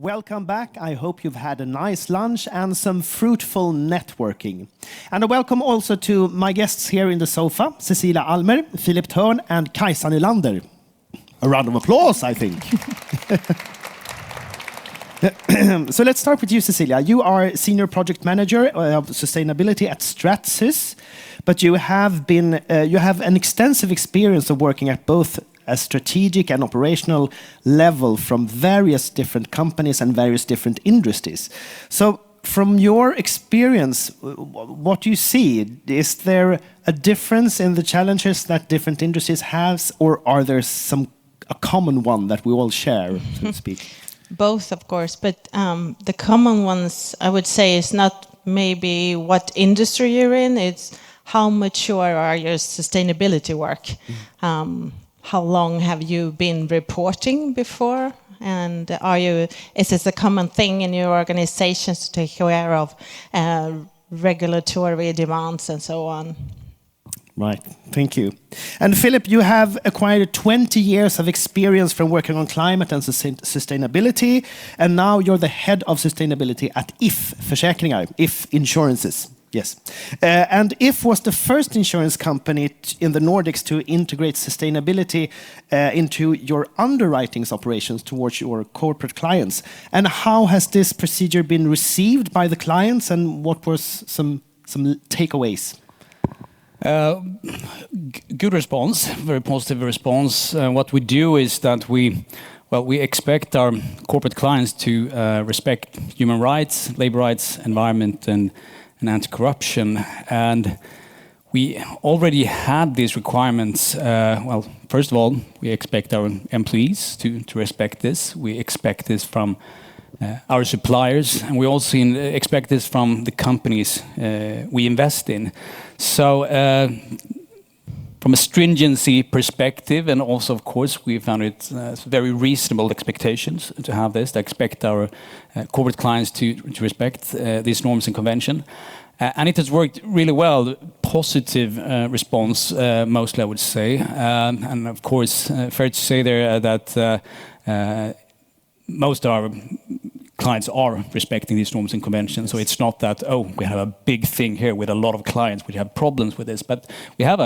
Welcome back. I hope you've had a nice lunch and some fruitful networking. And a welcome also to my guests here in the sofa, Cecilia Alme, Philip Thörn and Kajsa Nylander. A round of applause, I think. So let's start with you, Cecilia. You are Senior Project Manager of Sustainability at Stratsys, but you have an extensive experience of working at both a strategic and operational level from various different companies and various different industries. So from your experience, what do you see? Is there a difference in the challenges that different industries have, or are there a common one that we all share, so to speak? Both, of course, but the common ones, I would say, is not maybe what industry you're in, it's how mature are your sustainability work. How long have you been reporting before? And is this a common thing in your organizations to take care of regulatory demands and so on? Right, thank you. And Philip, you have acquired 20 years of experience from working on climate and sustainability, and now you're the head of sustainability at If Försäkringar, If Insurances. Yes. And If was the first insurance company in the Nordics to integrate sustainability into your underwriting operations towards your corporate clients. And how has this procedure been received by the clients, and what was some takeaways? Good response, very positive response. What we do is that we expect our corporate clients to respect human rights, labor rights, environment, and anti-corruption. And we already had these requirements. First of all, we expect our employees to respect this. We expect this from our suppliers, and we also expect this from the companies we invest in. So from a stringency perspective, and also, of course, we found it very reasonable expectations to have this, to expect our corporate clients to respect these norms and convention. And it has worked really well, positive response, mostly, I would say. And of course, fair to say there that most of our clients are respecting these norms and conventions. So it's not that, we have a big thing here with a lot of clients which have problems with this. But we have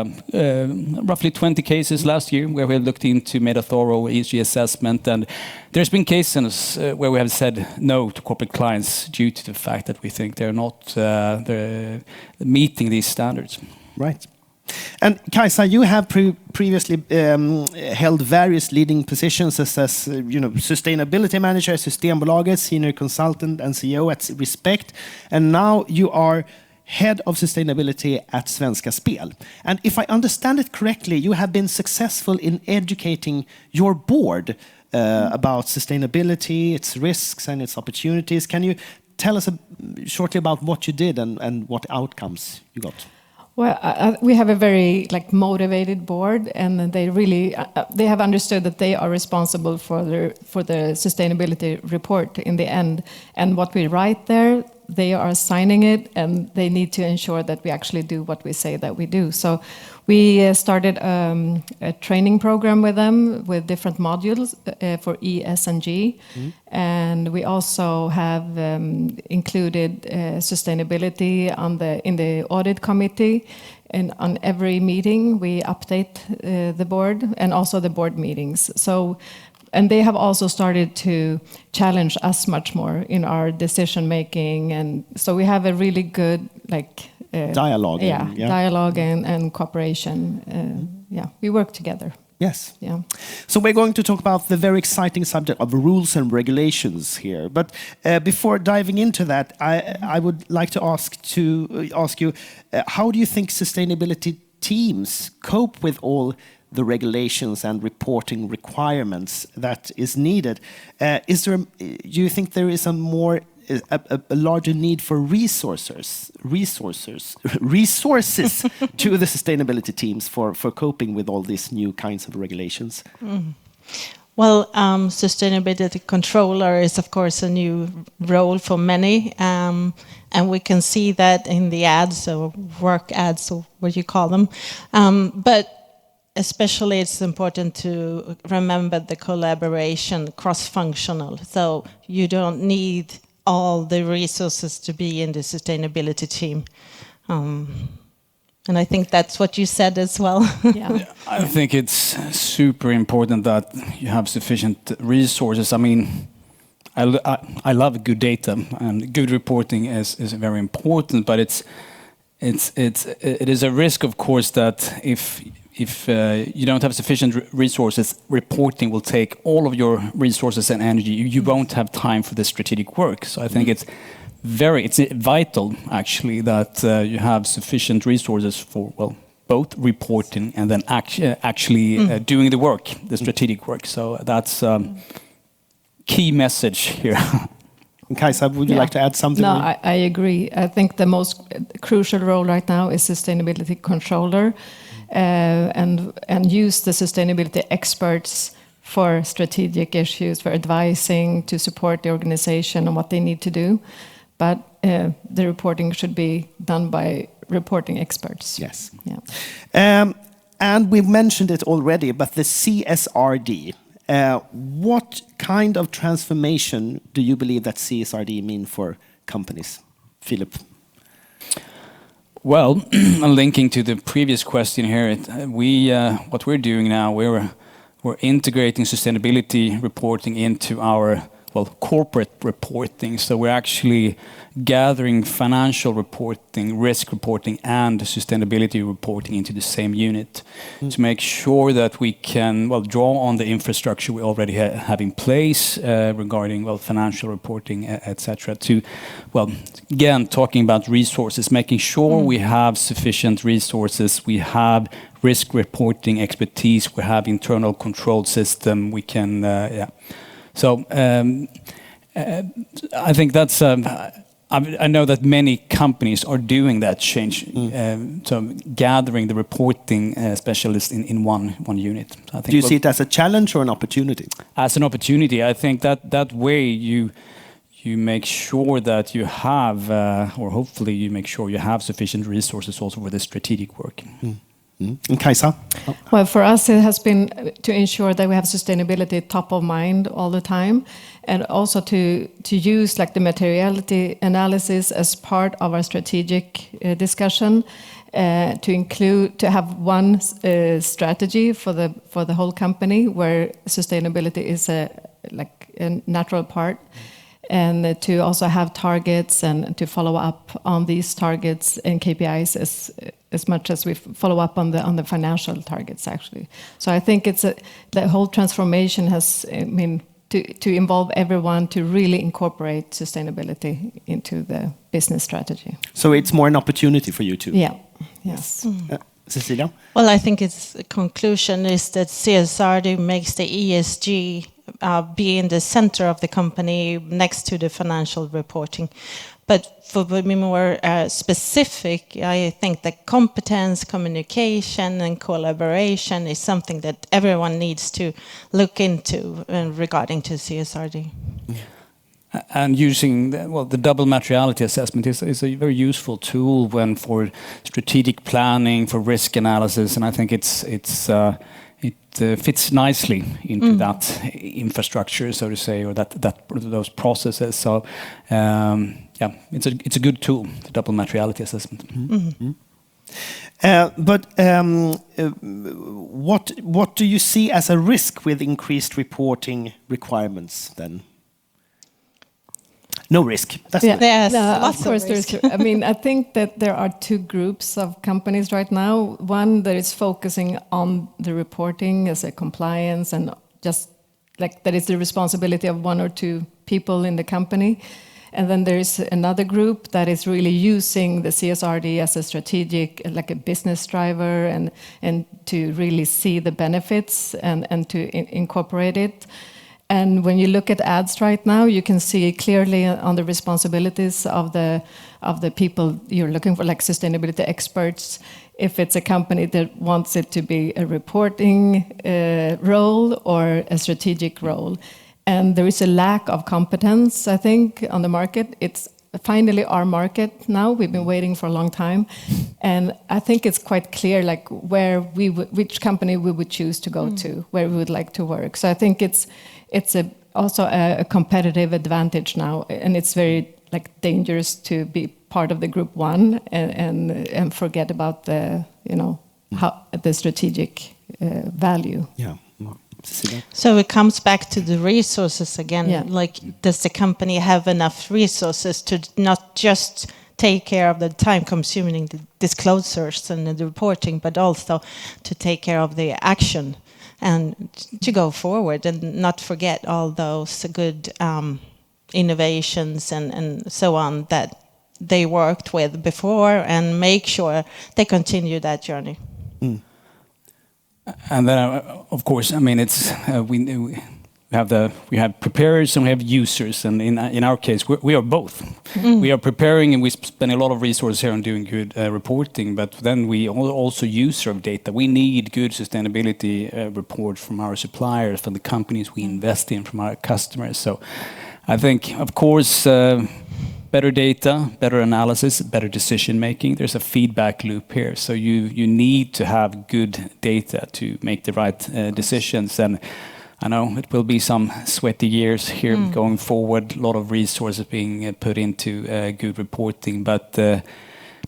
roughly 20 cases last year where we looked into, made a thorough ESG assessment. And there's been cases where we have said no to corporate clients due to the fact that we think they're not meeting these standards. Right. And Kajsa, you have previously held various leading positions as sustainability manager at Systembolaget, senior consultant and CEO at Respect, and now you are head of sustainability at Svenska Spel. And if I understand it correctly, you have been successful in educating your board about sustainability, its risks and its opportunities. Can you tell us shortly about what you did and what outcomes you got? Well, we have a very motivated board, and they really they have understood that they are responsible for the sustainability report in the end. And what we write there, they are signing it, and they need to ensure that we actually do what we say that we do. So we started a training program with them with different modules for E, S, and G. And we also have included sustainability in the audit committee. And on every meeting, we update the board and also the board meetings. And they have also started to challenge us much more in our decision making. And so we have a really good dialogue. Dialogue and cooperation. We work together. Yes. Yeah. So we're going to talk about the very exciting subject of rules and regulations here. But before diving into that, I would like to ask you, how do you think sustainability teams cope with all the regulations and reporting requirements that is needed? Do you think there is a larger need for resources to the sustainability teams for coping with all these new kinds of regulations? Well, sustainability controller is, of course, a new role for many. And we can see that in the ads, or work ads, or what you call them. But especially it's important to remember the collaboration, cross-functional. So you don't need all the resources to be in the sustainability team. And I think that's what you said as well. Yeah. I think it's super important that you have sufficient resources. I mean, I love good data, and good reporting is very important. But it is a risk, of course, that if you don't have sufficient resources, reporting will take all of your resources and energy. You won't have time for the strategic work. So I think it's vital, actually, that you have sufficient resources for, well, both reporting and then actually doing the work, the strategic work. So that's key message here. Kajsa, would you like to add something? No, I agree. I think the most crucial role right now is sustainability controller, and use the sustainability experts for strategic issues, for advising, to support the organization on what they need to do. But the reporting should be done by reporting experts. Yes. Yeah. And we've mentioned it already, but the CSRD. What kind of transformation do you believe that CSRD mean for companies? Philip. Well, linking to the previous question here, what we're doing now, we're integrating sustainability reporting into our corporate reporting. So we're actually gathering financial reporting, risk reporting, and sustainability reporting into the same unit to make sure that we can draw on the infrastructure we already have in place regarding financial reporting, etc. To again, talking about resources, making sure we have sufficient resources, we have risk reporting expertise, we have internal control system, we can So I think that's. I know that many companies are doing that change, so gathering the reporting specialists in one unit. I think. Do you see it as a challenge or an opportunity? As an opportunity, I think that way you make sure that you have, or hopefully you make sure you have sufficient resources also for the strategic work. And Kajsa? Well, for us, it has been to ensure that we have sustainability top of mind all the time, and also to use the materiality analysis as part of our strategic discussion, to have one strategy for the whole company where sustainability is a natural part. And to also have targets and to follow up on these targets and KPIs as much as we follow up on the financial targets, actually. So I think the whole transformation has to involve everyone to really incorporate sustainability into the business strategy. So it's more an opportunity for you too. Yeah. Yes. Cecilia? Well, I think its conclusion is that CSRD makes the ESG be in the center of the company next to the financial reporting. But for be more specific, I think that competence, communication, and collaboration is something that everyone needs to look into regarding to CSRD. And using the double materiality assessment is a very useful tool for strategic planning, for risk analysis, and I think it fits nicely into that infrastructure, so to say, or those processes. So it's a good tool, the double materiality assessment. But what do you see as a risk with increased reporting requirements then? No risk. That's Yes, of course, there's. I think that there are two groups of companies right now. One that is focusing on the reporting as a compliance, and just that is the responsibility of one or two people in the company. And then there is another group that is really using the CSRD as a strategic, a business driver, and to really see the benefits and to incorporate it. And when you look at ads right now, you can see clearly on the responsibilities of the people you're looking for, sustainability experts. If it's a company that wants it to be a reporting role or a strategic role, and there is a lack of competence, I think, on the market. It's finally our market now. We've been waiting for a long time And I think it's quite clear, like which company we would choose to go to, where we would like to work. So I think it's also a competitive advantage now, and it's very like dangerous to be part of the group one and forget about the how the strategic value. Yeah. Cecilia? So it comes back to the resources again. Yeah. Like, does the company have enough resources to not just take care of the time-consuming disclosures and the reporting, but also to take care of the action and to go forward and not forget all those good innovations and so on that they worked with before, and make sure they continue that journey. And then, of course, I mean, it's we have preparers and we have users, and in our case, we are both. We are preparing, and we spend a lot of resources here on doing good reporting. But then we also user of data. We need good sustainability reports from our suppliers, from the companies we invest in, from our customers. So, I think, of course, better data, better analysis, better decision making. There's a feedback loop here. So you need to have good data to make the right decisions. And I know it will be some sweaty years here going forward. A lot of resources being put into good reporting. But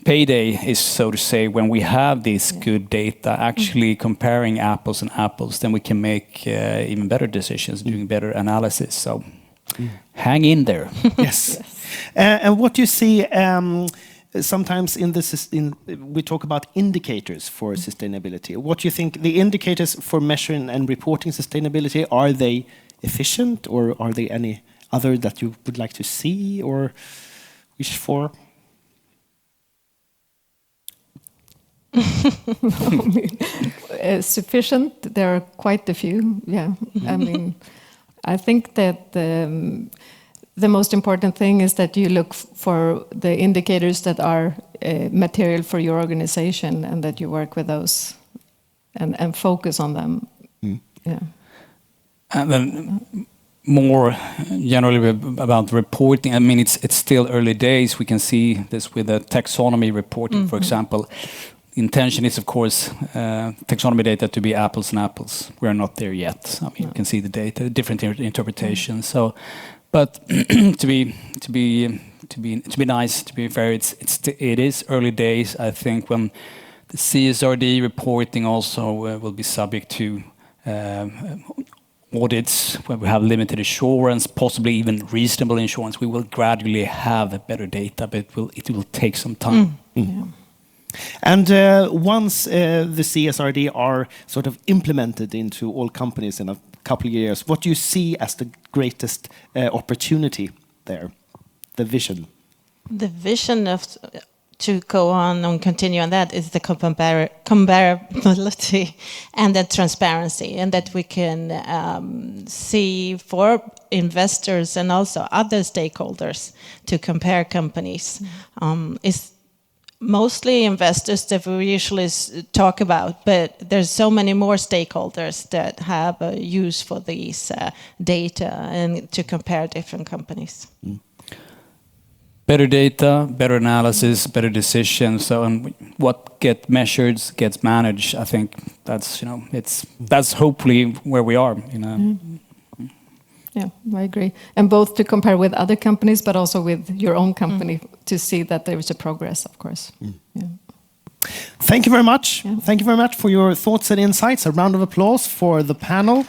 payday is, so to say, when we have this good data, actually comparing apples and apples, then we can make even better decisions, doing better analysis. So hang in there. Yes. And what you see sometimes we talk about indicators for sustainability. What do you think the indicators for measuring and reporting sustainability, are they efficient, or are there any other that you would like to see or wish for? Sufficient. There are quite a few. Yeah. I mean, I think that the most important thing is that you look for the indicators that are material for your organization, and that you work with those and focus on them. Yeah. And then more generally about reporting, I mean, it's still early days. We can see this with the taxonomy reporting, for example. Intention is, of course, taxonomy data to be apples and apples. We are not there yet. I mean, you can see the data, different interpretations. So, but to be nice, to be fair, it is early days. I think when the CSRD reporting also will be subject to audits, where we have limited assurance, possibly even reasonable assurance, we will gradually have better data, but it will take some time. Yeah. And once the CSRD are sort of implemented into all companies in a couple of years, what do you see as the greatest opportunity there, the vision? The vision to go on and continue on that is the comparability and the transparency, and that we can see for investors and also other stakeholders to compare companies. Is mostly investors that we usually talk about, but there's so many more stakeholders that have a use for these data and to compare different companies. Better data, better analysis, better decisions. So, and what gets measured gets managed. I think that's hopefully where we are. Yeah, I agree. And both to compare with other companies, but also with your own company to see that there is a progress, of course. Yeah. Thank you very much. Yeah. Thank you very much for your thoughts and insights. A round of applause for the panel.